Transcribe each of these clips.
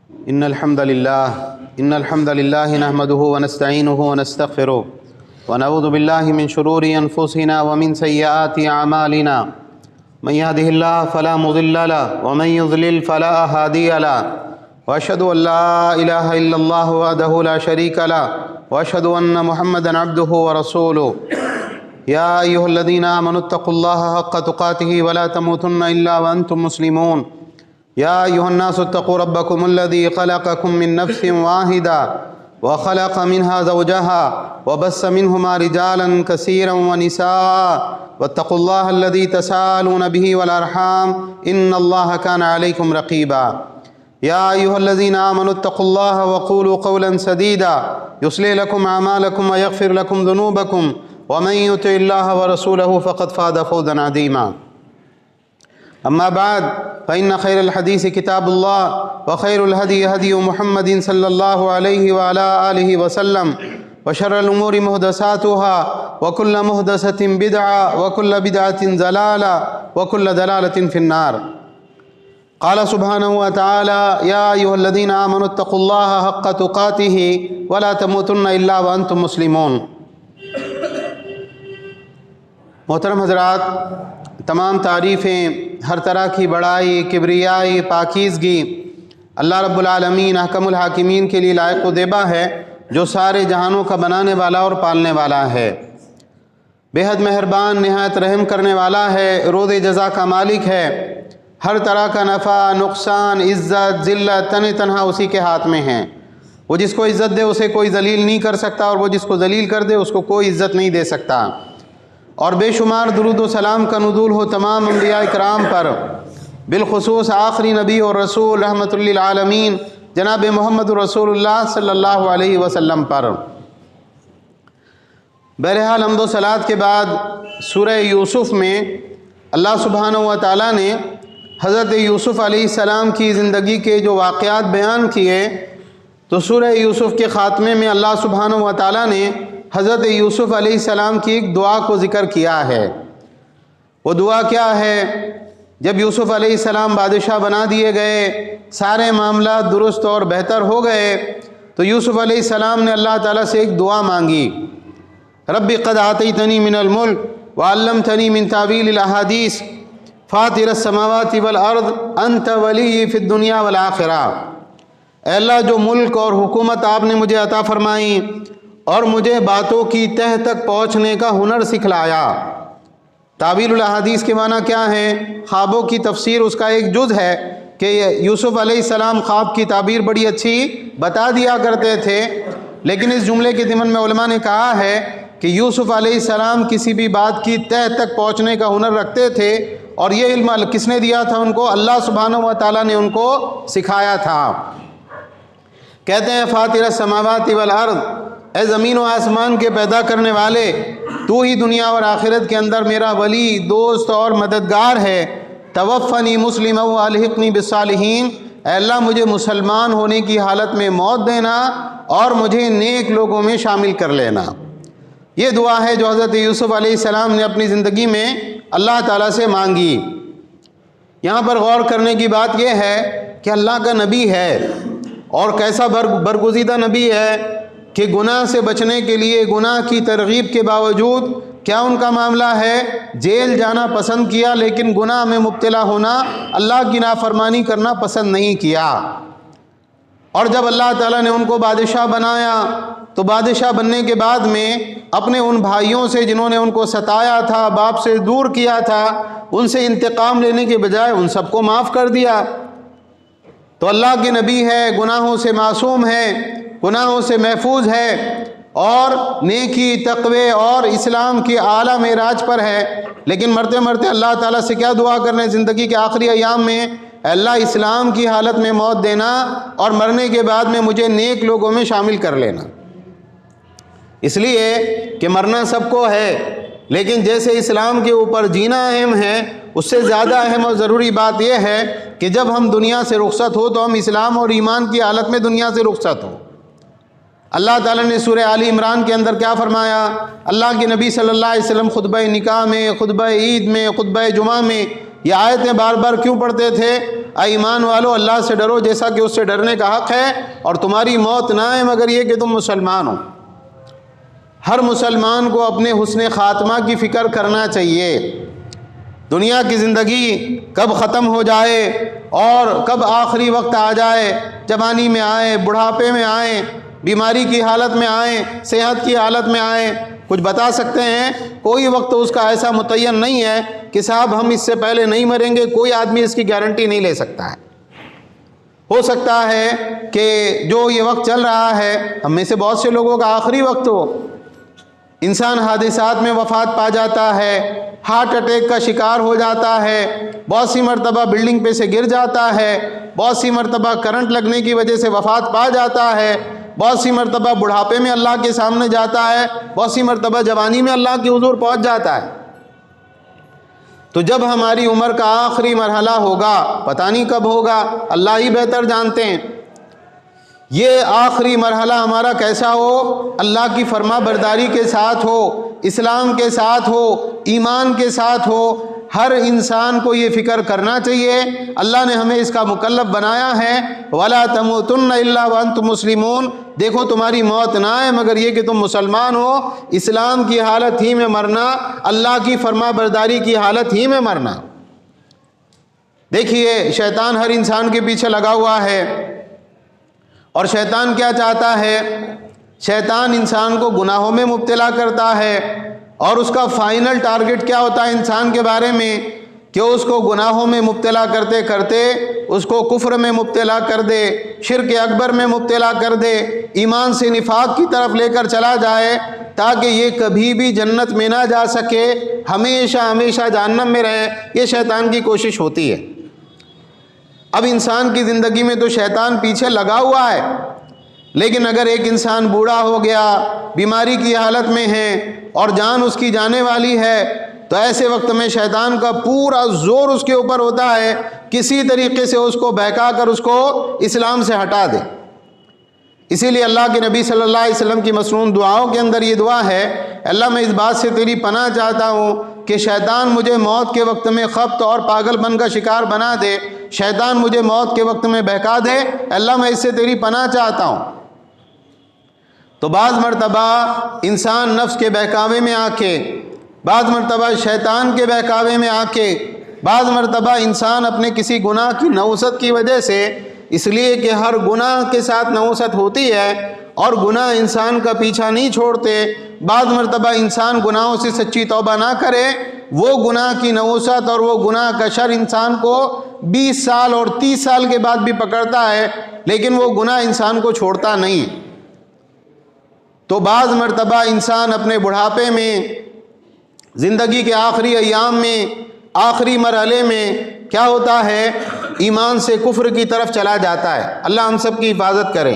إن الحمد لله نحمده ونستعينه ونستغفره ونعوذ بالله من شرور أنفسنا ومن سيئات أعمالنا. من يهده الله فلا مضل له ومن يضلل فلا هادي له، وأشهد أن لا إله إلا الله وحده لا شريك له، وأشهد أن محمدا عبده ورسوله. يا أيها الذين آمنوا اتقوا الله حق تقاته ولا تموتن إلا وأنتم مسلمون. يا أيها الناس اتقوا ربكم الذي خلقكم من نفس واحدة وخلق منها زوجها وبث منهما رجالا كثيرا ونساء، واتقوا الله الذي تساءلون به والأرحام إن الله كان عليكم رقيبا. يا أيها الذين آمنوا اتقوا الله وقولوا قولا سديدا يصلح لكم أعمالكم ويغفر لكم ذنوبكم، ومن يطع الله ورسوله فقد فاز فوزا عظيما. أما بعد فإن خير الحديث كتاب الله، وخير الهدي هدي محمد صلى الله عليه وعلى آله وسلم، وشر الأمور محدثاتها وكل محدثة بدعة وكل بدعة ضلالة وكل ضلالة في النار. قال سبحانه وتعالى: يا أيها الذين آمنوا اتقوا الله حق تقاته ولا تموتن إلا وأنتم مسلمون. محترم حضرات، تمام تعریفیں، ہر طرح کی بڑائی، کبریائی، پاکیزگی اللہ رب العالمین احکم الحاکمین کے لیے لائق و دیبا ہے، جو سارے جہانوں کا بنانے والا اور پالنے والا ہے، بے حد مہربان، نہایت رحم کرنے والا ہے، روز جزا کا مالک ہے. ہر طرح کا نفع، نقصان، عزت، ذلت تنہا اسی کے ہاتھ میں ہیں. وہ جس کو عزت دے اسے کوئی ذلیل نہیں کر سکتا، اور وہ جس کو ذلیل کر دے اس کو کوئی عزت نہیں دے سکتا. اور بے شمار درود و سلام کا نزول ہو تمام انبیاء کرام پر، بالخصوص آخری نبی اور رسول رحمت للعالمین جناب محمد رسول اللہ صلی اللہ علیہ وسلم پر. بہرحال حمد و صلوات کے بعد سورہ یوسف میں اللہ سبحانہ و تعالیٰ نے حضرت یوسف علیہ السلام کی زندگی کے جو واقعات بیان کیے، تو سورہ یوسف کے خاتمے میں اللہ سبحانہ و تعالیٰ نے حضرت یوسف علیہ السلام کی ایک دعا کو ذکر کیا ہے. وہ دعا کیا ہے؟ جب یوسف علیہ السلام بادشاہ بنا دیے گئے، سارے معاملات درست اور بہتر ہو گئے، تو یوسف علیہ السلام نے اللہ تعالیٰ سے ایک دعا مانگی: رب قد آتیتنی من الملک وعلمتنی من تعویل الاحادیث فاطر السماوات والارض انت ولی فی الدنیا والآخرہ. اے اللہ، جو ملک اور حکومت آپ نے مجھے عطا فرمائی اور مجھے باتوں کی تہ تک پہنچنے کا ہنر سکھلایا. تعویل الاحادیث کے معنی کیا ہے؟ خوابوں کی تفسیر اس کا ایک جز ہے کہ یوسف علیہ السلام خواب کی تعبیر بڑی اچھی بتا دیا کرتے تھے. لیکن اس جملے کے ضمن میں علماء نے کہا ہے کہ یوسف علیہ السلام کسی بھی بات کی تہ تک پہنچنے کا ہنر رکھتے تھے، اور یہ علم کس نے دیا تھا ان کو؟ اللہ سبحانہ و تعالیٰ نے ان کو سکھایا تھا. کہتے ہیں فاطر السماوات والارض، اے زمین و آسمان کے پیدا کرنے والے، تو ہی دنیا اور آخرت کے اندر میرا ولی، دوست اور مددگار ہے. توفنی مسلما والحقنی بالصالحین، اے اللہ مجھے مسلمان ہونے کی حالت میں موت دینا اور مجھے نیک لوگوں میں شامل کر لینا. یہ دعا ہے جو حضرت یوسف علیہ السلام نے اپنی زندگی میں اللہ تعالیٰ سے مانگی. یہاں پر غور کرنے کی بات یہ ہے کہ اللہ کا نبی ہے، اور کیسا برگزیدہ نبی ہے کہ گناہ سے بچنے کے لیے، گناہ کی ترغیب کے باوجود کیا ان کا معاملہ ہے؟ جیل جانا پسند کیا، لیکن گناہ میں مبتلا ہونا، اللہ کی نافرمانی کرنا پسند نہیں کیا. اور جب اللہ تعالیٰ نے ان کو بادشاہ بنایا، تو بادشاہ بننے کے بعد میں اپنے ان بھائیوں سے جنہوں نے ان کو ستایا تھا، باپ سے دور کیا تھا، ان سے انتقام لینے کے بجائے ان سب کو معاف کر دیا. تو اللہ کے نبی ہے، گناہوں سے معصوم ہے، گناہوں سے محفوظ ہے، اور نیکی، تقوی اور اسلام کی اعلیٰ معراج پر ہے. لیکن مرتے مرتے اللہ تعالیٰ سے کیا دعا کرنے زندگی کے آخری ایام میں؟ اللہ اسلام کی حالت میں موت دینا، اور مرنے کے بعد میں مجھے نیک لوگوں میں شامل کر لینا. اس لیے کہ مرنا سب کو ہے، لیکن جیسے اسلام کے اوپر جینا اہم ہے، اس سے زیادہ اہم اور ضروری بات یہ ہے کہ جب ہم دنیا سے رخصت ہو تو ہم اسلام اور ایمان کی حالت میں دنیا سے رخصت ہو. اللہ تعالیٰ نے سورہ آل عمران کے اندر کیا فرمایا؟ اللہ کے نبی صلی اللہ علیہ وسلم خطبہ نکاح میں، خطبہ عید میں، خطبہ جمعہ میں یہ آیتیں بار بار کیوں پڑھتے تھے؟ اے ایمان والو اللہ سے ڈرو جیسا کہ اس سے ڈرنے کا حق ہے، اور تمہاری موت نہ آئے مگر یہ کہ تم مسلمان ہو۔ ہر مسلمان کو اپنے حسن خاتمہ کی فکر کرنا چاہیے۔ دنیا کی زندگی کب ختم ہو جائے اور کب آخری وقت آ جائے، جوانی میں آئے، بڑھاپے میں آئے، بیماری کی حالت میں آئے، صحت کی حالت میں آئے، کچھ بتا سکتے ہیں؟ کوئی وقت اس کا ایسا متعین نہیں ہے کہ صاحب ہم اس سے پہلے نہیں مریں گے، کوئی آدمی اس کی گارنٹی نہیں لے سکتا ہے۔ ہو سکتا ہے کہ جو یہ وقت چل رہا ہے ہم میں سے بہت سے لوگوں کا آخری وقت ہو۔ انسان حادثات میں وفات پا جاتا ہے، ہارٹ اٹیک کا شکار ہو جاتا ہے، بہت سی مرتبہ بلڈنگ پہ سے گر جاتا ہے، بہت سی مرتبہ کرنٹ لگنے کی وجہ سے وفات پا جاتا ہے، بہت سی مرتبہ بڑھاپے میں اللہ کے سامنے جاتا ہے، بہت سی مرتبہ جوانی میں اللہ کے حضور پہنچ جاتا ہے۔ تو جب ہماری عمر کا آخری مرحلہ ہوگا، پتہ نہیں کب ہوگا، اللہ ہی بہتر جانتے ہیں، یہ آخری مرحلہ ہمارا کیسا ہو؟ اللہ کی فرما برداری کے ساتھ ہو، اسلام کے ساتھ ہو، ایمان کے ساتھ ہو۔ ہر انسان کو یہ فکر کرنا چاہیے، اللہ نے ہمیں اس کا مکلف بنایا ہے، وَلَا تَمُوتُنَّ إِلَّا وَأَنْتُمْ مُسْلِمُونَ، دیکھو تمہاری موت نہ آئے مگر یہ کہ تم مسلمان ہو، اسلام کی حالت ہی میں مرنا، اللہ کی فرما برداری کی حالت ہی میں مرنا۔ دیکھیے شیطان ہر انسان کے پیچھے لگا ہوا ہے، اور شیطان کیا چاہتا ہے؟ شیطان انسان کو گناہوں میں مبتلا کرتا ہے، اور اس کا فائنل ٹارگٹ کیا ہوتا ہے انسان کے بارے میں؟ کہ اس کو گناہوں میں مبتلا کرتے کرتے اس کو کفر میں مبتلا کر دے، شرک اکبر میں مبتلا کر دے، ایمان سے نفاق کی طرف لے کر چلا جائے، تاکہ یہ کبھی بھی جنت میں نہ جا سکے، ہمیشہ ہمیشہ جہنم میں رہے۔ یہ شیطان کی کوشش ہوتی ہے۔ اب انسان کی زندگی میں تو شیطان پیچھے لگا ہوا ہے، لیکن اگر ایک انسان بوڑھا ہو گیا، بیماری کی حالت میں ہے اور جان اس کی جانے والی ہے، تو ایسے وقت میں شیطان کا پورا زور اس کے اوپر ہوتا ہے، کسی طریقے سے اس کو بہکا کر اس کو اسلام سے ہٹا دے۔ اسی لیے اللہ کے نبی صلی اللہ علیہ وسلم کی مسنون دعاؤں کے اندر یہ دعا ہے، اللہ میں اس بات سے تیری پناہ چاہتا ہوں کہ شیطان مجھے موت کے وقت میں خبط اور پاگل پن کا شکار بنا دے، شیطان مجھے موت کے وقت میں بہکا دے، اللہ میں اس سے تیری پناہ چاہتا ہوں۔ تو بعض مرتبہ انسان نفس کے بہکاوے میں آ کے، بعض مرتبہ شیطان کے بہکاوے میں آ کے، بعض مرتبہ انسان اپنے کسی گناہ کی نوست کی وجہ سے، اس لیے کہ ہر گناہ کے ساتھ نوست ہوتی ہے اور گناہ انسان کا پیچھا نہیں چھوڑتے، بعض مرتبہ انسان گناہوں سے سچی توبہ نہ کرے، وہ گناہ کی نوست اور وہ گناہ کا شر انسان کو 20 سال اور 30 سال کے بعد بھی پکڑتا ہے، لیکن وہ گناہ انسان کو چھوڑتا نہیں۔ تو بعض مرتبہ انسان اپنے بڑھاپے میں، زندگی کے آخری ایام میں، آخری مرحلے میں کیا ہوتا ہے؟ ایمان سے کفر کی طرف چلا جاتا ہے، اللہ ہم سب کی حفاظت کریں،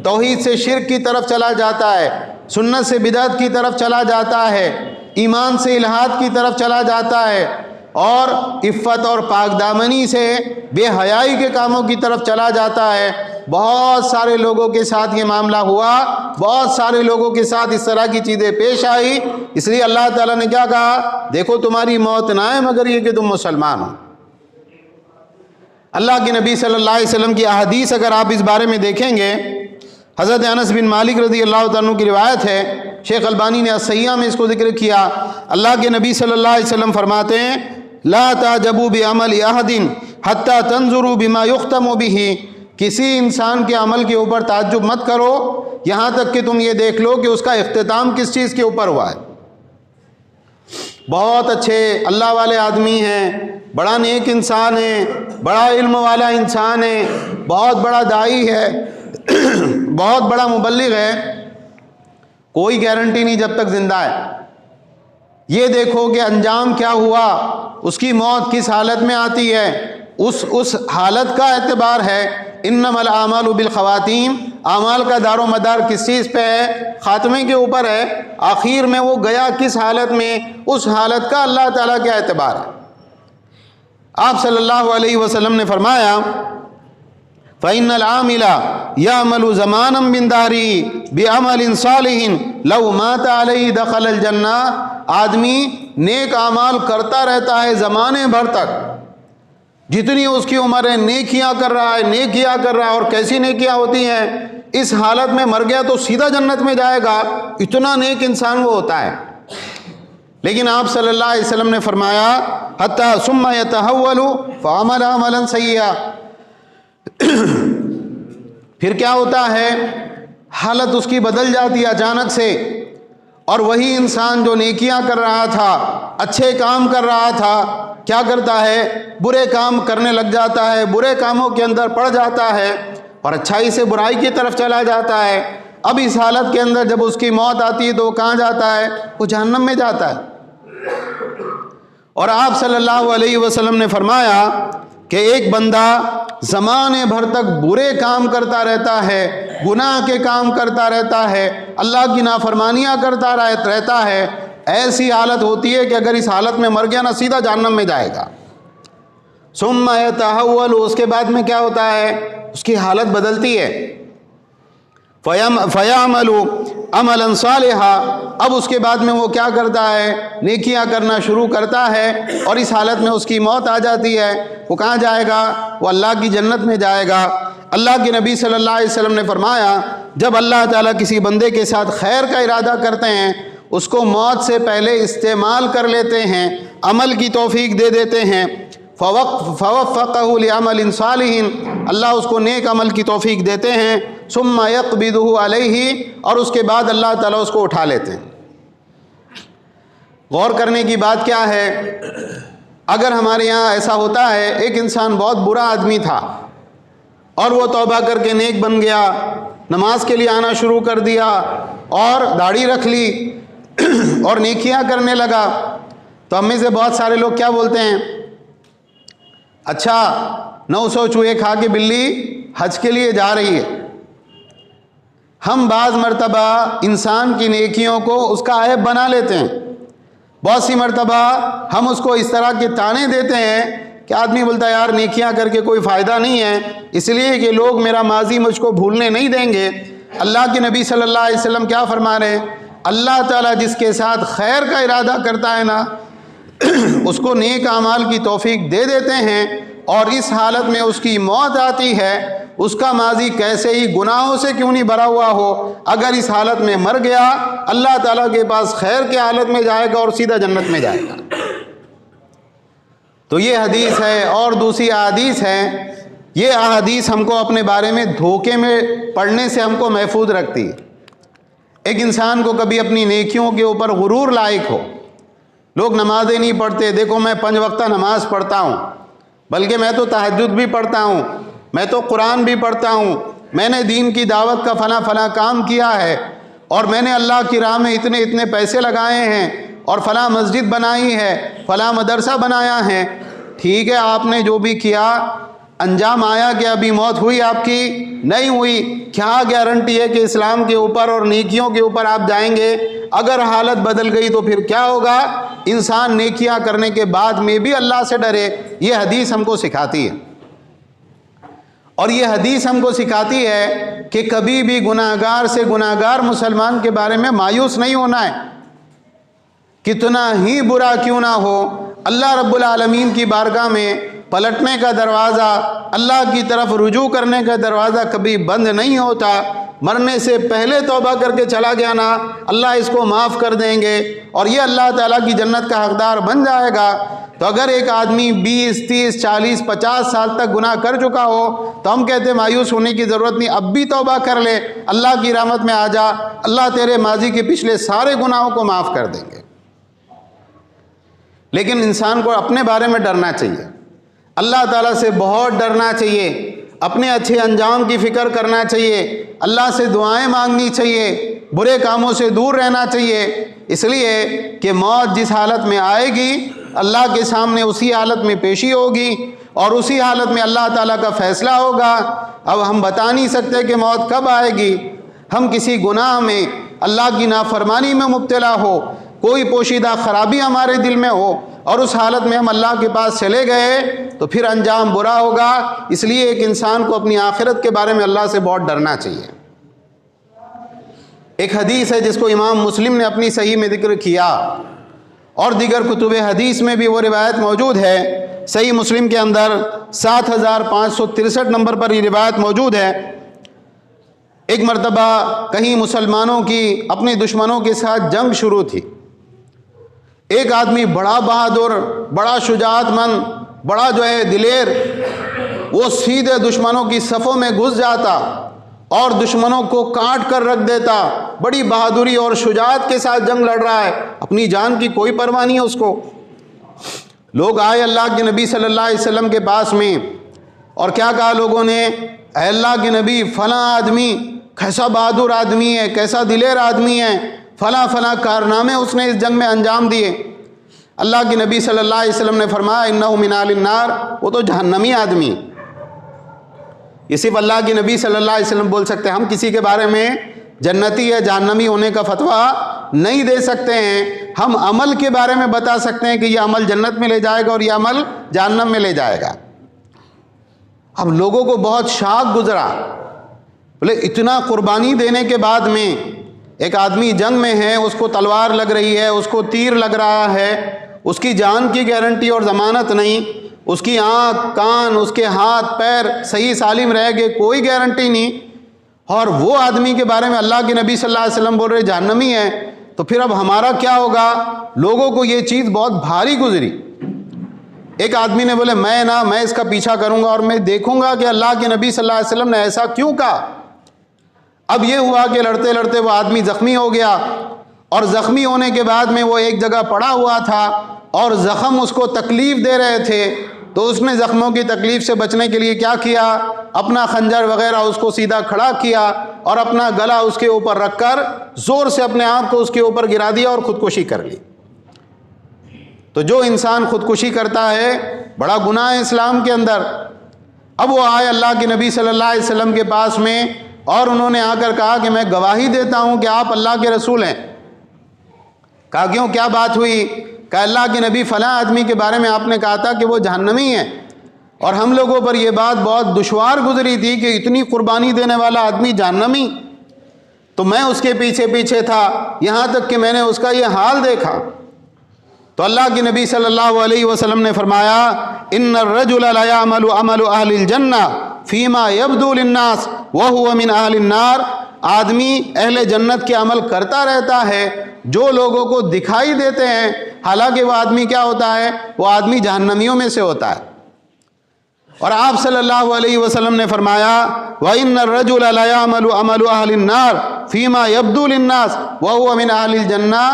توحید سے شرک کی طرف چلا جاتا ہے، سنت سے بدعت کی طرف چلا جاتا ہے، ایمان سے الحاد کی طرف چلا جاتا ہے، اور عفت اور پاک دامنی سے بے حیائی کے کاموں کی طرف چلا جاتا ہے۔ بہت سارے لوگوں کے ساتھ یہ معاملہ ہوا، بہت سارے لوگوں کے ساتھ اس طرح کی چیزیں پیش آئی، اس لیے اللہ تعالیٰ نے کیا کہا؟ دیکھو تمہاری موت نہ آئے مگر یہ کہ تم مسلمان ہو۔ اللہ کے نبی صلی اللہ علیہ وسلم کی احادیث اگر آپ اس بارے میں دیکھیں گے، حضرت انس بن مالک رضی اللہ تعالیٰ عنہ کی روایت ہے، شیخ البانی نے الصحیحہ میں اس کو ذکر کیا، اللہ کے نبی صلی اللہ علیہ وسلم فرماتے ہیں، لا تعجبوا بعمل احد حتی تنظروا بما یختم بہ، کسی انسان کے عمل کے اوپر تعجب مت کرو یہاں تک کہ تم یہ دیکھ لو کہ اس کا اختتام کس چیز کے اوپر ہوا ہے۔ بہت اچھے اللہ والے آدمی ہیں، بڑا نیک انسان ہے، بڑا علم والا انسان ہے، بہت بڑا داعی ہے، بہت بڑا مبلغ ہے، کوئی گارنٹی نہیں جب تک زندہ ہے۔ یہ دیکھو کہ انجام کیا ہوا، اس کی موت کس حالت میں آتی ہے، اس حالت کا اعتبار ہے۔ انما الاعمال بالخواتیم، اعمال کا دار و مدار کس چیز پہ ہے؟ خاتمے کے اوپر ہے، آخر میں وہ گیا کس حالت میں، اس حالت کا اللہ تعالیٰ کا اعتبار ہے۔ آپ صلی اللہ علیہ وسلم نے فرمایا، فَإِنَّ الْعَامِلَ يَعْمَلُ زَمَانًا مِّن دَهْرِهِ بِعَمَلٍ صَالِحٍ لو مات علیہ دخل الجنہ، آدمی نیک اعمال کرتا رہتا ہے زمانے بھر تک، جتنی اس کی عمر ہے نیکیاں کر رہا ہے، نیکیاں کر رہا ہے، اور کیسی نیکیاں ہوتی ہیں، اس حالت میں مر گیا تو سیدھا جنت میں جائے گا، اتنا نیک انسان وہ ہوتا ہے۔ لیکن آپ صلی اللہ علیہ وسلم نے فرمایا حتی ثم یتحول فعمل عملا سیئا، پھر کیا ہوتا ہے، حالت اس کی بدل جاتی ہے اچانک سے، اور وہی انسان جو نیکیاں کر رہا تھا، اچھے کام کر رہا تھا، کیا کرتا ہے، برے کام کرنے لگ جاتا ہے، برے کاموں کے اندر پڑ جاتا ہے، اور اچھائی سے برائی کی طرف چلا جاتا ہے۔ اب اس حالت کے اندر جب اس کی موت آتی ہے تو وہ کہاں جاتا ہے، وہ جہنم میں جاتا ہے۔ اور آپ صلی اللہ علیہ وسلم نے فرمایا کہ ایک بندہ زمانے بھر تک برے کام کرتا رہتا ہے، گناہ کے کام کرتا رہتا ہے، اللہ کی نافرمانیاں کرتا رہتا ہے، ایسی حالت ہوتی ہے کہ اگر اس حالت میں مر گیا نا سیدھا جہنم میں جائے گا۔ ثم یتحول، اس کے بعد میں کیا ہوتا ہے، اس کی حالت بدلتی ہے، فیعمل عملا صالحا، اب اس کے بعد میں وہ کیا کرتا ہے، نیکیاں کرنا شروع کرتا ہے، اور اس حالت میں اس کی موت آ جاتی ہے، وہ کہاں جائے گا، وہ اللہ کی جنت میں جائے گا۔ اللہ کے نبی صلی اللہ علیہ وسلم نے فرمایا جب اللہ تعالیٰ کسی بندے کے ساتھ خیر کا ارادہ کرتے ہیں، اس کو موت سے پہلے استعمال کر لیتے ہیں، عمل کی توفیق دے دیتے ہیں، فوفقہ لعمل صالح، اللہ اس کو نیک عمل کی توفیق دیتے ہیں، ثم یقبضہ علیہ، اور اس کے بعد اللہ تعالیٰ اس کو اٹھا لیتے ہیں۔ غور کرنے کی بات کیا ہے، اگر ہمارے یہاں ایسا ہوتا ہے ایک انسان بہت برا آدمی تھا اور وہ توبہ کر کے نیک بن گیا، نماز کے لیے آنا شروع کر دیا اور داڑھی رکھ لی اور نیکیاں کرنے لگا، تو ہم میں سے بہت سارے لوگ کیا بولتے ہیں، اچھا 900 چوہے کھا کے بلی حج کے لیے جا رہی ہے۔ ہم بعض مرتبہ انسان کی نیکیوں کو اس کا عیب بنا لیتے ہیں، بہت سی مرتبہ ہم اس کو اس طرح کے طعنے دیتے ہیں کہ آدمی بولتا ہے یار نیکیاں کر کے کوئی فائدہ نہیں ہے، اس لیے کہ لوگ میرا ماضی مجھ کو بھولنے نہیں دیں گے۔ اللہ کے نبی صلی اللہ علیہ وسلم کیا فرما رہے ہیں، اللہ تعالیٰ جس کے ساتھ خیر کا ارادہ کرتا ہے نا اس کو نیک اعمال کی توفیق دے دیتے ہیں، اور اس حالت میں اس کی موت آتی ہے، اس کا ماضی کیسے ہی گناہوں سے کیوں نہیں بھرا ہوا ہو، اگر اس حالت میں مر گیا اللہ تعالیٰ کے پاس خیر کے حالت میں جائے گا اور سیدھا جنت میں جائے گا۔ تو یہ حدیث ہے، اور دوسری احادیث ہے، یہ احادیث ہم کو اپنے بارے میں دھوکے میں پڑنے سے ہم کو محفوظ رکھتی ہے۔ ایک انسان کو کبھی اپنی نیکیوں کے اوپر غرور لاحق ہو، لوگ نمازیں نہیں پڑھتے، دیکھو میں 5 وقتہ نماز پڑھتا ہوں، بلکہ میں تو تہجد بھی پڑھتا ہوں، میں تو قرآن بھی پڑھتا ہوں، میں نے دین کی دعوت کا فلاں فلاں کام کیا ہے، اور میں نے اللہ کی راہ میں اتنے اتنے پیسے لگائے ہیں، اور فلاں مسجد بنائی ہے، فلاں مدرسہ بنایا ہے۔ ٹھیک ہے، آپ نے جو بھی کیا، انجام آیا کہ ابھی موت ہوئی آپ کی؟ نہیں ہوئی۔ کیا گارنٹی ہے کہ اسلام کے اوپر اور نیکیوں کے اوپر آپ جائیں گے؟ اگر حالت بدل گئی تو پھر کیا ہوگا؟ انسان نیکیاں کرنے کے بعد میں بھی اللہ سے ڈرے، یہ حدیث ہم کو سکھاتی ہے۔ اور یہ حدیث ہم کو سکھاتی ہے کہ کبھی بھی گناہگار سے گناہگار مسلمان کے بارے میں مایوس نہیں ہونا ہے، کتنا ہی برا کیوں نہ ہو، اللہ رب العالمین کی بارگاہ میں پلٹنے کا دروازہ، اللہ کی طرف رجوع کرنے کا دروازہ کبھی بند نہیں ہوتا۔ مرنے سے پہلے توبہ کر کے چلا گیا نا، اللہ اس کو معاف کر دیں گے اور یہ اللہ تعالیٰ کی جنت کا حقدار بن جائے گا۔ تو اگر ایک آدمی 20 30 40 50 سال تک گناہ کر چکا ہو تو ہم کہتے ہیں مایوس ہونے کی ضرورت نہیں، اب بھی توبہ کر لے، اللہ کی رحمت میں آ جا، اللہ تیرے ماضی کے پچھلے سارے گناہوں کو معاف کر دیں گے۔ لیکن انسان کو اپنے بارے میں ڈرنا چاہیے، اللہ تعالیٰ سے بہت ڈرنا چاہیے، اپنے اچھے انجام کی فکر کرنا چاہیے، اللہ سے دعائیں مانگنی چاہیے، برے کاموں سے دور رہنا چاہیے، اس لیے کہ موت جس حالت میں آئے گی اللہ کے سامنے اسی حالت میں پیشی ہوگی، اور اسی حالت میں اللہ تعالیٰ کا فیصلہ ہوگا۔ اب ہم بتا نہیں سکتے کہ موت کب آئے گی، ہم کسی گناہ میں اللہ کی نافرمانی میں مبتلا ہو، کوئی پوشیدہ خرابی ہمارے دل میں ہو، اور اس حالت میں ہم اللہ کے پاس چلے گئے تو پھر انجام برا ہوگا۔ اس لیے ایک انسان کو اپنی آخرت کے بارے میں اللہ سے بہت ڈرنا چاہیے۔ ایک حدیث ہے جس کو امام مسلم نے اپنی صحیح میں ذکر کیا اور دیگر کتب حدیث میں بھی وہ روایت موجود ہے۔ صحیح مسلم کے اندر 7563 نمبر پر یہ روایت موجود ہے۔ ایک مرتبہ کہیں مسلمانوں کی اپنے دشمنوں کے ساتھ جنگ شروع تھی۔ ایک آدمی بڑا بہادر، بڑا شجاعت مند، بڑا دلیر، وہ سیدھے دشمنوں کی صفوں میں گھس جاتا اور دشمنوں کو کاٹ کر رکھ دیتا۔ بڑی بہادری اور شجاعت کے ساتھ جنگ لڑ رہا ہے، اپنی جان کی کوئی پرواہ نہیں ہے اس کو۔ لوگ آئے اللہ کے نبی صلی اللہ علیہ وسلم کے پاس میں اور کیا کہا لوگوں نے، اے اللہ کے نبی، فلاں آدمی کیسا بہادر آدمی ہے، کیسا دلیر آدمی ہے، فلاں فلاں کارنامے اس نے اس جنگ میں انجام دیے۔ اللہ کے نبی صلی اللہ علیہ وسلم نے فرمایا انہ من اہل النار، وہ تو جہنمی آدمی۔ یہ صرف اللہ کے نبی صلی اللہ علیہ وسلم بول سکتے ہیں، ہم کسی کے بارے میں جنتی یا جہنمی ہونے کا فتویٰ نہیں دے سکتے ہیں۔ ہم عمل کے بارے میں بتا سکتے ہیں کہ یہ عمل جنت میں لے جائے گا اور یہ عمل جہنم میں لے جائے گا۔ اب لوگوں کو بہت شاق گزرا، بولے اتنا قربانی دینے کے بعد میں ایک آدمی جنگ میں ہے، اس کو تلوار لگ رہی ہے، اس کو تیر لگ رہا ہے، اس کی جان کی گارنٹی اور ضمانت نہیں، اس کی آنکھ، کان، اس کے ہاتھ پیر صحیح سالم رہ گئے، کوئی گارنٹی نہیں، اور وہ آدمی کے بارے میں اللہ کے نبی صلی اللہ علیہ وسلم بول رہے جہنمی ہے، تو پھر اب ہمارا کیا ہوگا؟ لوگوں کو یہ چیز بہت بھاری گزری۔ ایک آدمی نے بولے میں اس کا پیچھا کروں گا اور میں دیکھوں گا کہ اللہ کے نبی صلی اللہ علیہ وسلم نے ایسا کیوں کہا۔ اب یہ ہوا کہ لڑتے لڑتے وہ آدمی زخمی ہو گیا، اور زخمی ہونے کے بعد میں وہ ایک جگہ پڑا ہوا تھا اور زخم اس کو تکلیف دے رہے تھے، تو اس نے زخموں کی تکلیف سے بچنے کے لیے کیا کیا، اپنا خنجر وغیرہ اس کو سیدھا کھڑا کیا اور اپنا گلا اس کے اوپر رکھ کر زور سے اپنے آپ کو اس کے اوپر گرا دیا اور خودکشی کر لی۔ تو جو انسان خودکشی کرتا ہے بڑا گناہ ہے اسلام کے اندر۔ اب وہ آئے اللہ کے نبی صلی اللہ علیہ وسلم کے پاس میں اور انہوں نے آ کر کہا کہ میں گواہی دیتا ہوں کہ آپ اللہ کے رسول ہیں۔ کہا کیوں، کیا بات ہوئی؟ کہ اللہ کے نبی فلاں آدمی کے بارے میں آپ نے کہا تھا کہ وہ جہنمی ہے، اور ہم لوگوں پر یہ بات بہت دشوار گزری تھی کہ اتنی قربانی دینے والا آدمی جہنمی، تو میں اس کے پیچھے پیچھے تھا یہاں تک کہ میں نے اس کا یہ حال دیکھا۔ تو اللہ کے نبی صلی اللہ علیہ وسلم نے فرمایا ان الرجل لا يعمل عمل اہل الجنہ فیما یبدو للناس وهو من اہل النار، آدمی اہل جنت کے عمل کرتا رہتا ہے جو لوگوں کو دکھائی دیتے ہیں، حالانکہ وہ آدمی کیا ہوتا ہے، وہ آدمی جہنمیوں میں سے ہوتا ہے۔ اور آپ صلی اللہ علیہ وسلم نے فرمایا وَإِنَّ الرَّجُلَ لَا يَعْمَلُ عَمَلُ أَهْلِ النَّارِ فِيمَا يَبْدُو لِلنَّاسِ وَهُوَ مِنْ أَهْلِ الْجَنَّةِ،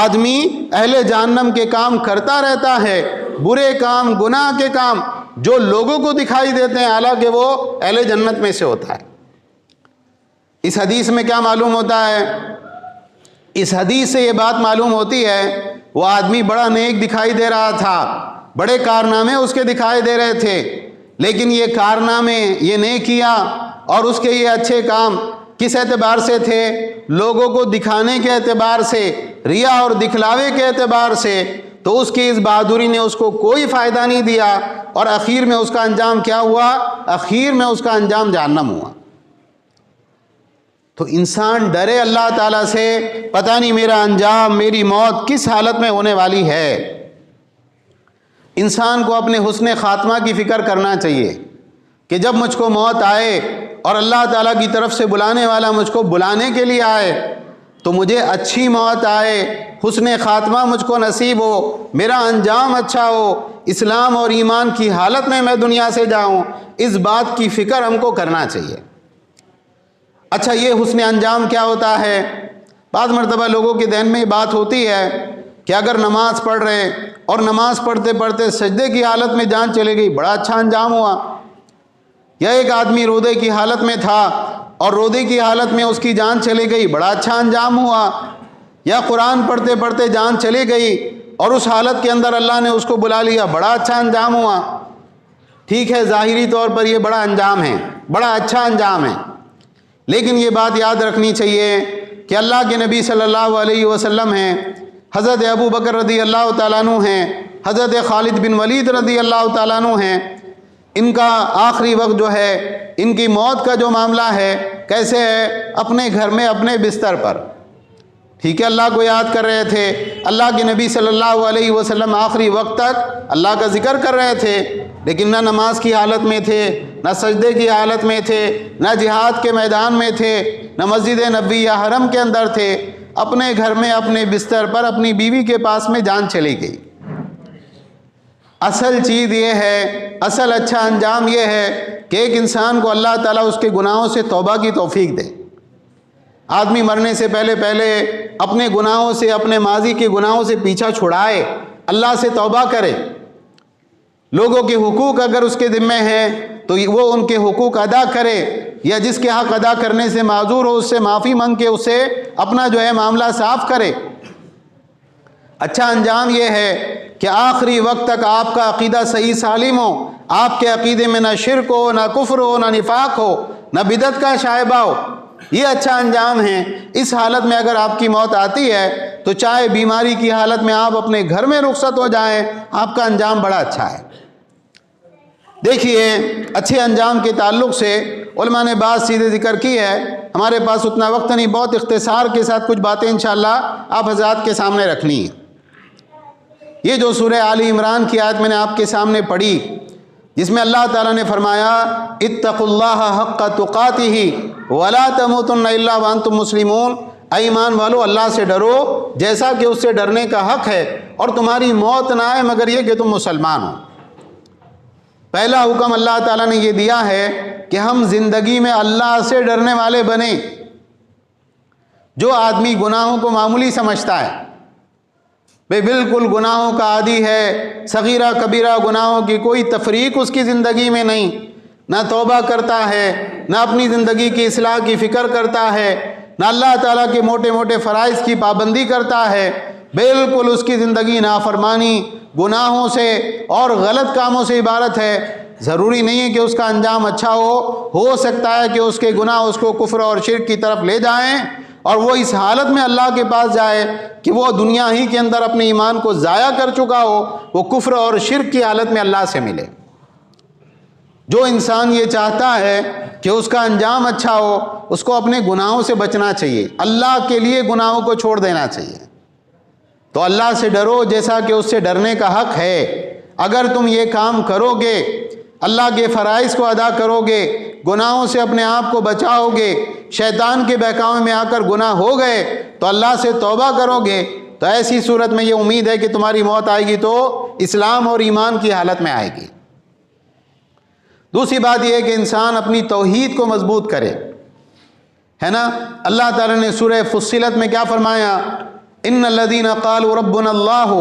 آدمی اہل جہنم کے کام کرتا رہتا ہے، برے کام، گناہ کے کام جو لوگوں کو دکھائی دیتے ہیں، حالانکہ وہ اہل جنت میں سے ہوتا ہے۔ اس حدیث میں کیا معلوم ہوتا ہے؟ اس حدیث سے یہ بات معلوم ہوتی ہے وہ آدمی بڑا نیک دکھائی دے رہا تھا، بڑے کارنامے اس کے دکھائی دے رہے تھے، لیکن یہ کارنامے، یہ نیکیاں اور اس کے یہ اچھے کام کس اعتبار سے تھے؟ لوگوں کو دکھانے کے اعتبار سے، ریا اور دکھلاوے کے اعتبار سے۔ تو اس کی اس بہادری نے اس کو کوئی فائدہ نہیں دیا، اور اخیر میں اس کا انجام کیا ہوا؟ اخیر میں اس کا انجام جہنم ہوا۔ تو انسان ڈرے اللہ تعالیٰ سے، پتہ نہیں میرا انجام، میری موت کس حالت میں ہونے والی ہے۔ انسان کو اپنے حسن خاتمہ کی فکر کرنا چاہیے کہ جب مجھ کو موت آئے اور اللہ تعالیٰ کی طرف سے بلانے والا مجھ کو بلانے کے لیے آئے تو مجھے اچھی موت آئے، حسن خاتمہ مجھ کو نصیب ہو، میرا انجام اچھا ہو، اسلام اور ایمان کی حالت میں میں دنیا سے جاؤں، اس بات کی فکر ہم کو کرنا چاہیے۔ اچھا، یہ حسن انجام کیا ہوتا ہے؟ بعض مرتبہ لوگوں کے ذہن میں یہ بات ہوتی ہے کہ اگر نماز پڑھ رہے اور نماز پڑھتے پڑھتے سجدے کی حالت میں جان چلے گئی، بڑا اچھا انجام ہوا۔ یا ایک آدمی رودے کی حالت میں تھا اور رودے کی حالت میں اس کی جان چلی گئی، بڑا اچھا انجام ہوا۔ یا قرآن پڑھتے پڑھتے جان چلی گئی اور اس حالت کے اندر اللہ نے اس کو بلا لیا، بڑا اچھا انجام ہوا۔ ٹھیک ہے، ظاہری طور پر یہ بڑا انجام ہے، بڑا اچھا انجام ہے، لیکن یہ بات یاد رکھنی چاہیے کہ اللہ کے نبی صلی اللہ علیہ وسلم ہیں، حضرت ابو بکر رضی اللہ تعالیٰ عنہ ہیں، حضرت خالد بن ولید رضی اللہ تعالیٰ عنہ ہیں، ان کا آخری وقت جو ہے، ان کی موت کا جو معاملہ ہے کیسے ہے؟ اپنے گھر میں اپنے بستر پر، ٹھیک ہے، اللہ کو یاد کر رہے تھے، اللہ کے نبی صلی اللہ علیہ وسلم آخری وقت تک اللہ کا ذکر کر رہے تھے، لیکن نہ نماز کی حالت میں تھے، نہ سجدے کی حالت میں تھے، نہ جہاد کے میدان میں تھے، نہ مسجد نبوی یا حرم کے اندر تھے، اپنے گھر میں اپنے بستر پر اپنی بیوی کے پاس میں جان چلی گئی۔ اصل چیز یہ ہے، اصل اچھا انجام یہ ہے کہ ایک انسان کو اللہ تعالیٰ اس کے گناہوں سے توبہ کی توفیق دے۔ آدمی مرنے سے پہلے اپنے گناہوں سے، اپنے ماضی کے گناہوں سے پیچھا چھڑائے، اللہ سے توبہ کرے۔ لوگوں کے حقوق اگر اس کے ذمہ ہیں تو وہ ان کے حقوق ادا کرے، یا جس کے حق ادا کرنے سے معذور ہو اس سے معافی مانگ کے اسے اپنا جو ہے معاملہ صاف کرے۔ اچھا انجام یہ ہے کہ آخری وقت تک آپ کا عقیدہ صحیح سالم ہو، آپ کے عقیدے میں نہ شرک ہو، نہ کفر ہو، نہ نفاق ہو، نہ بدعت کا شائبہ ہو، یہ اچھا انجام ہے۔ اس حالت میں اگر آپ کی موت آتی ہے تو چاہے بیماری کی حالت میں آپ اپنے گھر میں رخصت ہو جائیں، آپ کا انجام بڑا اچھا ہے۔ دیکھیے، اچھے انجام کے تعلق سے علماء نے بعض چیزیں ذکر کی ہے، ہمارے پاس اتنا وقت نہیں، بہت اختصار کے ساتھ کچھ باتیں انشاءاللہ آپ حضرات کے سامنے رکھنی ہیں۔ یہ جو سورہ آل عمران کی آیت میں نے آپ کے سامنے پڑھی، جس میں اللہ تعالیٰ نے فرمایا اتقوا اللہ حق تقاتہ ولا تموتن الا وانتم مسلمون، اے ایمان والو اللہ سے ڈرو جیسا کہ اس سے ڈرنے کا حق ہے، اور تمہاری موت نہ آئے مگر یہ کہ تم مسلمان ہو۔ پہلا حکم اللہ تعالیٰ نے یہ دیا ہے کہ ہم زندگی میں اللہ سے ڈرنے والے بنیں۔ جو آدمی گناہوں کو معمولی سمجھتا ہے، بالکل گناہوں کا عادی ہے، صغیرہ کبیرہ گناہوں کی کوئی تفریق اس کی زندگی میں نہیں، نہ توبہ کرتا ہے، نہ اپنی زندگی کی اصلاح کی فکر کرتا ہے، نہ اللہ تعالیٰ کے موٹے موٹے فرائض کی پابندی کرتا ہے، بالکل اس کی زندگی نافرمانی، گناہوں سے اور غلط کاموں سے عبارت ہے۔ ضروری نہیں ہے کہ اس کا انجام اچھا ہو سکتا ہے کہ اس کے گناہ اس کو کفر اور شرک کی طرف لے جائیں، اور وہ اس حالت میں اللہ کے پاس جائے کہ وہ دنیا ہی کے اندر اپنے ایمان کو ضائع کر چکا ہو، وہ کفر اور شرک کی حالت میں اللہ سے ملے۔ جو انسان یہ چاہتا ہے کہ اس کا انجام اچھا ہو، اس کو اپنے گناہوں سے بچنا چاہیے، اللہ کے لیے گناہوں کو چھوڑ دینا چاہیے۔ تو اللہ سے ڈرو جیسا کہ اس سے ڈرنے کا حق ہے۔ اگر تم یہ کام کرو گے، اللہ کے فرائض کو ادا کرو گے، گناہوں سے اپنے آپ کو بچاؤ گے، شیطان کے بہکاوے میں آ کر گناہ ہو گئے تو اللہ سے توبہ کرو گے، تو ایسی صورت میں یہ امید ہے کہ تمہاری موت آئے گی تو اسلام اور ایمان کی حالت میں آئے گی۔ دوسری بات یہ ہے کہ انسان اپنی توحید کو مضبوط کرے، ہے نا۔ اللہ تعالیٰ نے سورہ فصلت میں کیا فرمایا؟ ان الذین قالوا ربنا اللہ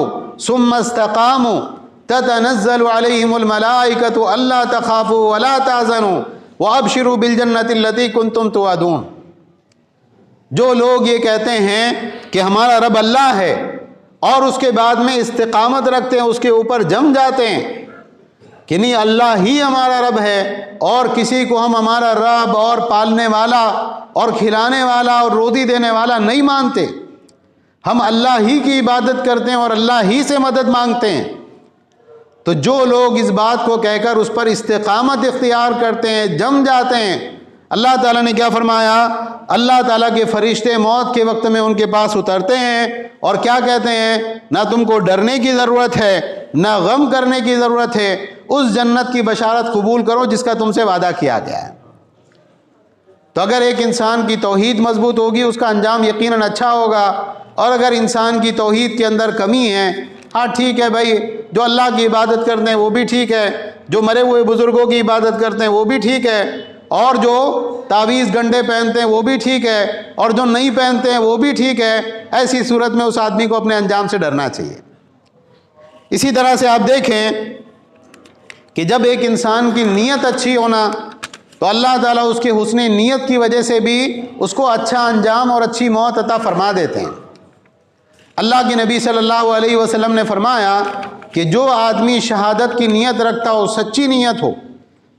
ثم استقاموا تتنزل علیہم الملائکۃ الا تخافوا ولا تحزنوا وابشروا بالجنۃ التي کنتم توعدون۔ جو لوگ یہ کہتے ہیں کہ ہمارا رب اللہ ہے اور اس کے بعد میں استقامت رکھتے ہیں، اس کے اوپر جم جاتے ہیں کہ نہیں اللہ ہی ہمارا رب ہے اور کسی کو ہم ہمارا رب اور پالنے والا اور کھلانے والا اور روزی دینے والا نہیں مانتے، ہم اللہ ہی کی عبادت کرتے ہیں اور اللہ ہی سے مدد مانگتے ہیں، تو جو لوگ اس بات کو کہہ کر اس پر استقامت اختیار کرتے ہیں، جم جاتے ہیں، اللہ تعالیٰ نے کیا فرمایا؟ اللہ تعالیٰ کے فرشتے موت کے وقت میں ان کے پاس اترتے ہیں اور کیا کہتے ہیں؟ نہ تم کو ڈرنے کی ضرورت ہے، نہ غم کرنے کی ضرورت ہے، اس جنت کی بشارت قبول کرو جس کا تم سے وعدہ کیا گیا ہے۔ تو اگر ایک انسان کی توحید مضبوط ہوگی اس کا انجام یقیناً اچھا ہوگا، اور اگر انسان کی توحید کے اندر کمی ہے، ہاں ٹھیک ہے بھائی، جو اللہ کی عبادت کرتے ہیں وہ بھی ٹھیک ہے، جو مرے ہوئے بزرگوں کی عبادت کرتے ہیں وہ بھی ٹھیک ہے، اور جو تعویذ گنڈے پہنتے ہیں وہ بھی ٹھیک ہے، اور جو نہیں پہنتے ہیں وہ بھی ٹھیک ہے، ایسی صورت میں اس آدمی کو اپنے انجام سے ڈرنا چاہیے۔ اسی طرح سے آپ دیکھیں کہ جب ایک انسان کی نیت اچھی ہونا تو اللہ تعالیٰ اس کے حسن نیت کی وجہ سے بھی اس کو اچھا انجام اور اچھی موت عطا فرما دیتے ہیں۔ اللہ کے نبی صلی اللہ علیہ وسلم نے فرمایا کہ جو آدمی شہادت کی نیت رکھتا ہو، سچی نیت ہو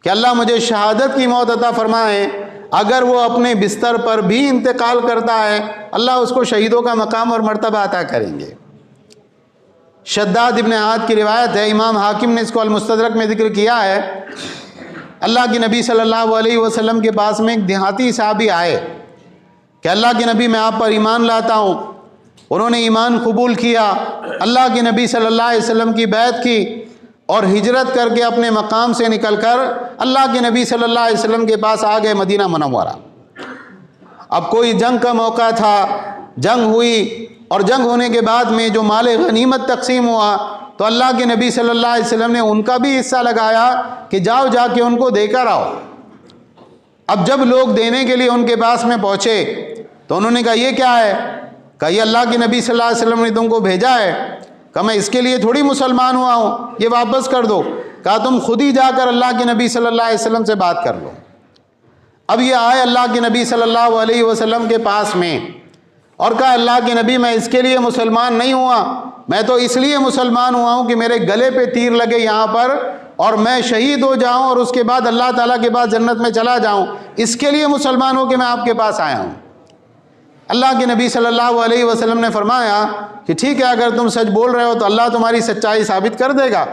کہ اللہ مجھے شہادت کی موت عطا فرمائے، اگر وہ اپنے بستر پر بھی انتقال کرتا ہے اللہ اس کو شہیدوں کا مقام اور مرتبہ عطا کریں گے۔ شداد ابن عاد کی روایت ہے، امام حاکم نے اس کو المستدرک میں ذکر کیا ہے، اللہ کے نبی صلی اللہ علیہ وسلم کے پاس میں ایک دیہاتی صحابی آئے کہ اللہ کے نبی میں آپ پر ایمان لاتا ہوں. انہوں نے ایمان قبول کیا، اللہ کے نبی صلی اللہ علیہ وسلم کی بیعت کی اور ہجرت کر کے اپنے مقام سے نکل کر اللہ کے نبی صلی اللہ علیہ وسلم کے پاس آ گئے مدینہ منورہ. اب کوئی جنگ کا موقع تھا، جنگ ہوئی، اور جنگ ہونے کے بعد میں جو مال غنیمت تقسیم ہوا تو اللہ کے نبی صلی اللہ علیہ وسلم نے ان کا بھی حصہ لگایا کہ جاؤ جا کے ان کو دے کر آؤ. اب جب لوگ دینے کے لیے ان کے پاس میں پہنچے تو انہوں نے کہا یہ کیا ہے؟ کہا یہ اللہ کے نبی صلی اللہ علیہ وسلم نے تم کو بھیجا ہے. کہا میں اس کے لیے تھوڑی مسلمان ہوا ہوں، یہ واپس کر دو. کہا تم خود ہی جا کر اللہ کے نبی صلی اللہ علیہ وسلم سے بات کر لو. اب یہ آئے اللہ کے نبی صلی اللہ علیہ وسلم کے پاس میں اور کہا اللہ کے نبی میں اس کے لیے مسلمان نہیں ہوا، میں تو اس لیے مسلمان ہوا ہوں کہ میرے گلے پہ تیر لگے یہاں پر اور میں شہید ہو جاؤں اور اس کے بعد اللہ تعالیٰ کے بعد جنت میں چلا جاؤں، اس کے لیے مسلمان ہو کہ میں آپ کے پاس آیا ہوں. اللہ کے نبی صلی اللہ علیہ وسلم نے فرمایا کہ ٹھیک ہے، اگر تم سچ بول رہے ہو تو اللہ تمہاری سچائی ثابت کر دے گا.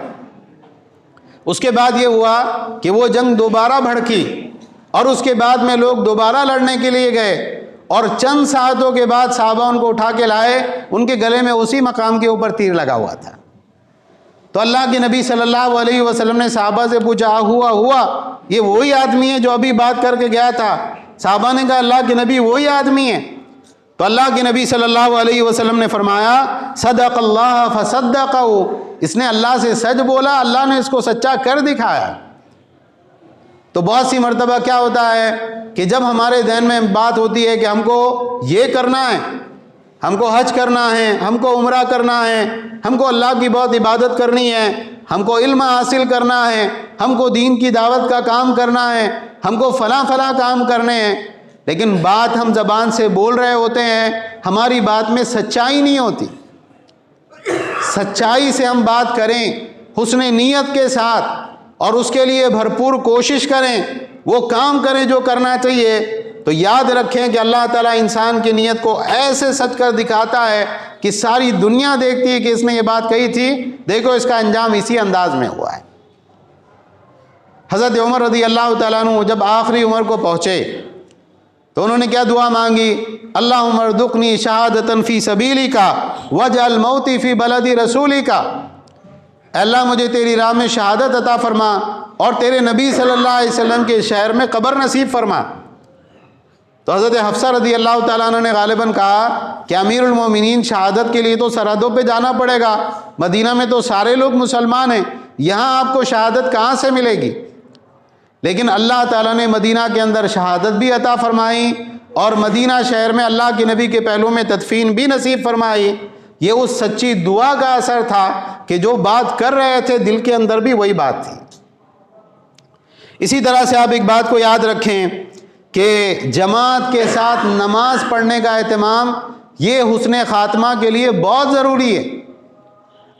اس کے بعد یہ ہوا کہ وہ جنگ دوبارہ بھڑکی اور اس کے بعد میں لوگ دوبارہ لڑنے کے لیے گئے اور چند ساعتوں کے بعد صحابہ ان کو اٹھا کے لائے، ان کے گلے میں اسی مقام کے اوپر تیر لگا ہوا تھا. تو اللہ کے نبی صلی اللہ علیہ وسلم نے صحابہ سے پوچھا ہوا یہ وہی آدمی ہے جو ابھی بات کر کے گیا تھا؟ صحابہ نے کہا اللہ کے نبی وہی آدمی ہے. تو اللہ کے نبی صلی اللہ علیہ وسلم نے فرمایا صدق اللہ فصدقہ، اس نے اللہ سے سچ بولا، اللہ نے اس کو سچا کر دکھایا. تو بہت سی مرتبہ کیا ہوتا ہے کہ جب ہمارے ذہن میں بات ہوتی ہے کہ ہم کو یہ کرنا ہے، ہم کو حج کرنا ہے، ہم کو عمرہ کرنا ہے، ہم کو اللہ کی بہت عبادت کرنی ہے، ہم کو علم حاصل کرنا ہے، ہم کو دین کی دعوت کا کام کرنا ہے، ہم کو فلاں کام کرنے ہیں، لیکن بات ہم زبان سے بول رہے ہوتے ہیں، ہماری بات میں سچائی نہیں ہوتی. سچائی سے ہم بات کریں، حسن نیت کے ساتھ، اور اس کے لیے بھرپور کوشش کریں، وہ کام کریں جو کرنا چاہیے، تو یاد رکھیں کہ اللہ تعالیٰ انسان کی نیت کو ایسے سچ کر دکھاتا ہے کہ ساری دنیا دیکھتی ہے کہ اس نے یہ بات کہی تھی، دیکھو اس کا انجام اسی انداز میں ہوا ہے. حضرت عمر رضی اللہ تعالیٰ عنہ جب آخری عمر کو پہنچے تو انہوں نے کیا دعا مانگی؟ اللہم ارزقنی شہادتاً فی سبیلک واجعل موتی فی بلد رسولک. اے اللہ مجھے تیری راہ میں شہادت عطا فرما اور تیرے نبی صلی اللہ علیہ وسلم کے شہر میں قبر نصیب فرما. تو حضرت حفصہ رضی اللہ تعالیٰ عنہ نے غالباً کہا کہ امیر المومنین شہادت کے لیے تو سرحدوں پہ جانا پڑے گا، مدینہ میں تو سارے لوگ مسلمان ہیں، یہاں آپ کو شہادت کہاں سے ملے گی؟ لیکن اللہ تعالیٰ نے مدینہ کے اندر شہادت بھی عطا فرمائی اور مدینہ شہر میں اللہ کے نبی کے پہلو میں تدفین بھی نصیب فرمائی. یہ اس سچی دعا کا اثر تھا کہ جو بات کر رہے تھے دل کے اندر بھی وہی بات تھی. اسی طرح سے آپ ایک بات کو یاد رکھیں کہ جماعت کے ساتھ نماز پڑھنے کا اہتمام یہ حسن خاتمہ کے لیے بہت ضروری ہے.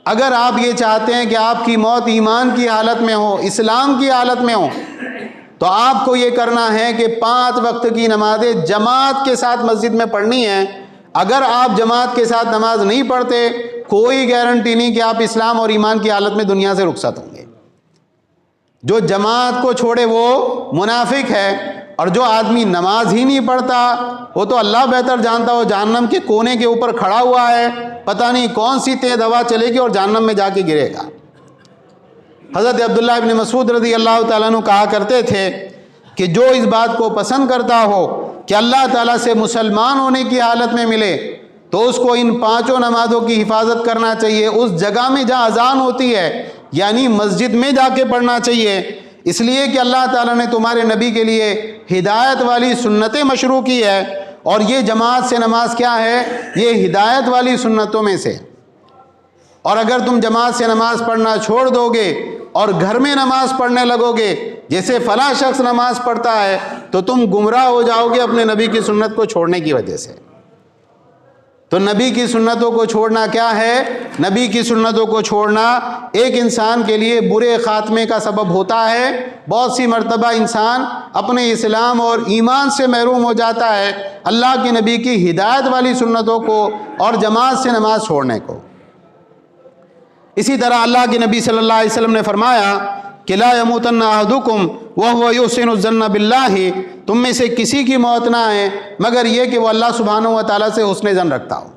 اگر آپ یہ چاہتے ہیں کہ آپ کی موت ایمان کی حالت میں ہو، اسلام کی حالت میں ہو، تو آپ کو یہ کرنا ہے کہ 5 وقت کی نمازیں جماعت کے ساتھ مسجد میں پڑھنی ہیں. اگر آپ جماعت کے ساتھ نماز نہیں پڑھتے، کوئی گارنٹی نہیں کہ آپ اسلام اور ایمان کی حالت میں دنیا سے رخصت ہوں گے. جو جماعت کو چھوڑے وہ منافق ہے، اور جو آدمی نماز ہی نہیں پڑھتا وہ تو اللہ بہتر جانتا ہو جہنم کے کونے کے اوپر کھڑا ہوا ہے، پتہ نہیں کون سی تیز ہوا چلے گی اور جہنم میں جا کے گرے گا. حضرت عبداللہ ابن مسعود رضی اللہ تعالیٰ عنہ کہا کرتے تھے کہ جو اس بات کو پسند کرتا ہو کہ اللہ تعالیٰ سے مسلمان ہونے کی حالت میں ملے تو اس کو ان 5 نمازوں کی حفاظت کرنا چاہیے. اس جگہ میں جہاں اذان ہوتی ہے یعنی مسجد میں جا کے پڑھنا چاہیے، اس لیے کہ اللہ تعالیٰ نے تمہارے نبی کے لیے ہدایت والی سنتیں مشروع کی ہے، اور یہ جماعت سے نماز کیا ہے؟ یہ ہدایت والی سنتوں میں سے. اور اگر تم جماعت سے نماز پڑھنا چھوڑ دو گے اور گھر میں نماز پڑھنے لگو گے جیسے فلاں شخص نماز پڑھتا ہے تو تم گمراہ ہو جاؤ گے اپنے نبی کی سنت کو چھوڑنے کی وجہ سے. تو نبی کی سنتوں کو چھوڑنا کیا ہے؟ نبی کی سنتوں کو چھوڑنا ایک انسان کے لیے برے خاتمے کا سبب ہوتا ہے. بہت سی مرتبہ انسان اپنے اسلام اور ایمان سے محروم ہو جاتا ہے اللہ کے نبی کی ہدایت والی سنتوں کو اور جماعت سے نماز چھوڑنے کو. اسی طرح اللہ کے نبی صلی اللہ علیہ وسلم نے فرمایا کہ لا یموتن احدکم وہو یحسن الظن باللہ، تم میں سے کسی کی موت نہ آئے مگر یہ کہ وہ اللہ سبحانہ و تعالیٰ سے حسن ظن رکھتا ہو۔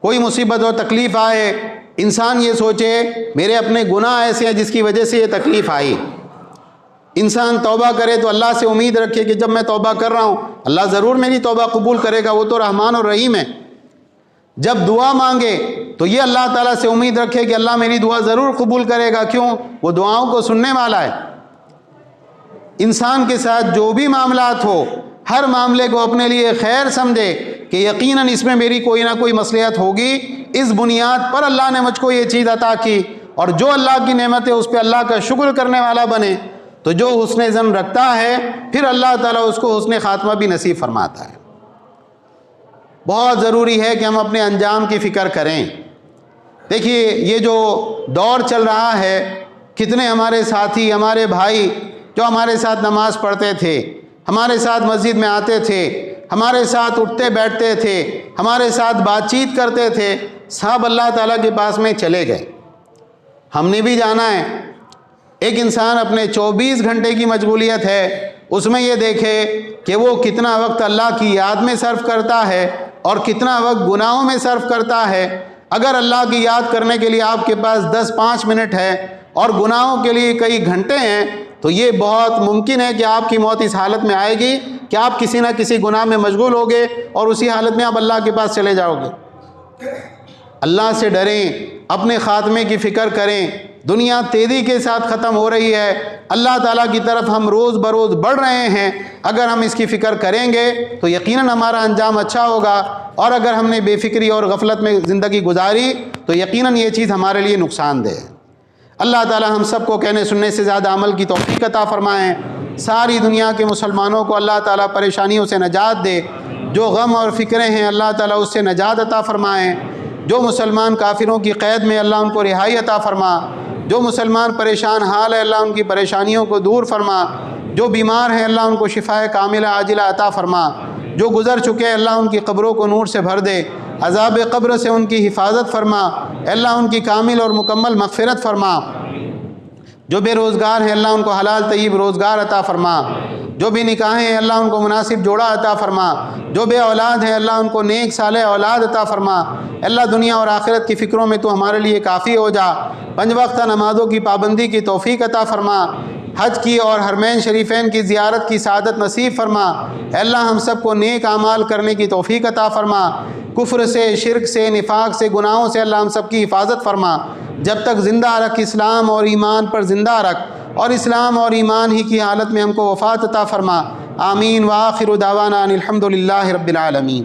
کوئی مصیبت اور تکلیف آئے، انسان یہ سوچے میرے اپنے گناہ ایسے ہیں جس کی وجہ سے یہ تکلیف آئی۔ انسان توبہ کرے تو اللہ سے امید رکھے کہ جب میں توبہ کر رہا ہوں اللہ ضرور میری توبہ قبول کرے گا، وہ تو رحمان اور رحیم ہے۔ جب دعا مانگے تو یہ اللہ تعالیٰ سے امید رکھے کہ اللہ میری دعا ضرور قبول کرے گا، کیوں؟ وہ دعاؤں کو سننے والا ہے۔ انسان کے ساتھ جو بھی معاملات ہو، ہر معاملے کو اپنے لیے خیر سمجھے کہ یقیناً اس میں میری کوئی نہ کوئی مصلحت ہوگی، اس بنیاد پر اللہ نے مجھ کو یہ چیز عطا کی، اور جو اللہ کی نعمت ہے اس پہ اللہ کا شکر کرنے والا بنے، تو جو حسن ظن رکھتا ہے پھر اللہ تعالیٰ اس کو حسن خاتمہ بھی نصیب فرماتا ہے۔ بہت ضروری ہے کہ ہم اپنے انجام کی فکر کریں۔ دیکھیے یہ جو دور چل رہا ہے، کتنے ہمارے ساتھی، ہمارے بھائی جو ہمارے ساتھ نماز پڑھتے تھے، ہمارے ساتھ مسجد میں آتے تھے، ہمارے ساتھ اٹھتے بیٹھتے تھے، ہمارے ساتھ بات چیت کرتے تھے، سب اللہ تعالیٰ کے پاس میں چلے گئے۔ ہم نے بھی جانا ہے۔ ایک انسان اپنے 24 گھنٹے کی مشغولیت ہے، اس میں یہ دیکھے کہ وہ کتنا وقت اللہ کی یاد میں صرف کرتا ہے اور کتنا وقت گناہوں میں صرف کرتا ہے۔ اگر اللہ کی یاد کرنے کے لیے آپ کے پاس 10-5 منٹ ہے اور گناہوں کے لیے کئی گھنٹے ہیں، تو یہ بہت ممکن ہے کہ آپ کی موت اس حالت میں آئے گی کہ آپ کسی نہ کسی گناہ میں مشغول ہوگے اور اسی حالت میں آپ اللہ کے پاس چلے جاؤ گے۔ اللہ سے ڈریں، اپنے خاتمے کی فکر کریں۔ دنیا تیزی کے ساتھ ختم ہو رہی ہے، اللہ تعالیٰ کی طرف ہم روز بروز بڑھ رہے ہیں۔ اگر ہم اس کی فکر کریں گے تو یقیناً ہمارا انجام اچھا ہوگا، اور اگر ہم نے بے فکری اور غفلت میں زندگی گزاری تو یقیناً یہ چیز ہمارے لیے نقصان دہ ہے۔ اللہ تعالیٰ ہم سب کو کہنے سننے سے زیادہ عمل کی توفیق عطا فرمائیں۔ ساری دنیا کے مسلمانوں کو اللہ تعالیٰ پریشانیوں سے نجات دے، جو غم اور فکریں ہیں اللہ تعالیٰ اس سے نجات عطا فرمائیں۔ جو مسلمان کافروں کی قید میں اللہ ان کو رہائی عطا فرما، جو مسلمان پریشان حال ہے اللہ ان کی پریشانیوں کو دور فرما، جو بیمار ہیں اللہ ان کو شفائے کاملہ عاجلہ عطا فرما، جو گزر چکے اللہ ان کی قبروں کو نور سے بھر دے، عذاب قبر سے ان کی حفاظت فرما، اللہ ان کی کامل اور مکمل مغفرت فرما۔ جو بے روزگار ہیں اللہ ان کو حلال طیب روزگار عطا فرما، جو بھی نکاحیں ہیں اللہ ان کو مناسب جوڑا عطا فرما، جو بے اولاد ہیں اللہ ان کو نیک صالح اولاد عطا فرما۔ اللہ دنیا اور آخرت کی فکروں میں تو ہمارے لیے کافی ہو جا، 5 وقتہ نمازوں کی پابندی کی توفیق عطا فرما، حج کی اور حرمین شریفین کی زیارت کی سعادت نصیب فرما۔ اے اللہ ہم سب کو نیک اعمال کرنے کی توفیق عطا فرما، کفر سے، شرک سے، نفاق سے، گناہوں سے اللہ ہم سب کی حفاظت فرما۔ جب تک زندہ رکھ اسلام اور ایمان پر زندہ رکھ، اور اسلام اور ایمان ہی کی حالت میں ہم کو وفات عطا فرما۔ آمین۔ وآخر دعوانا ان الحمد للہ رب العالمین۔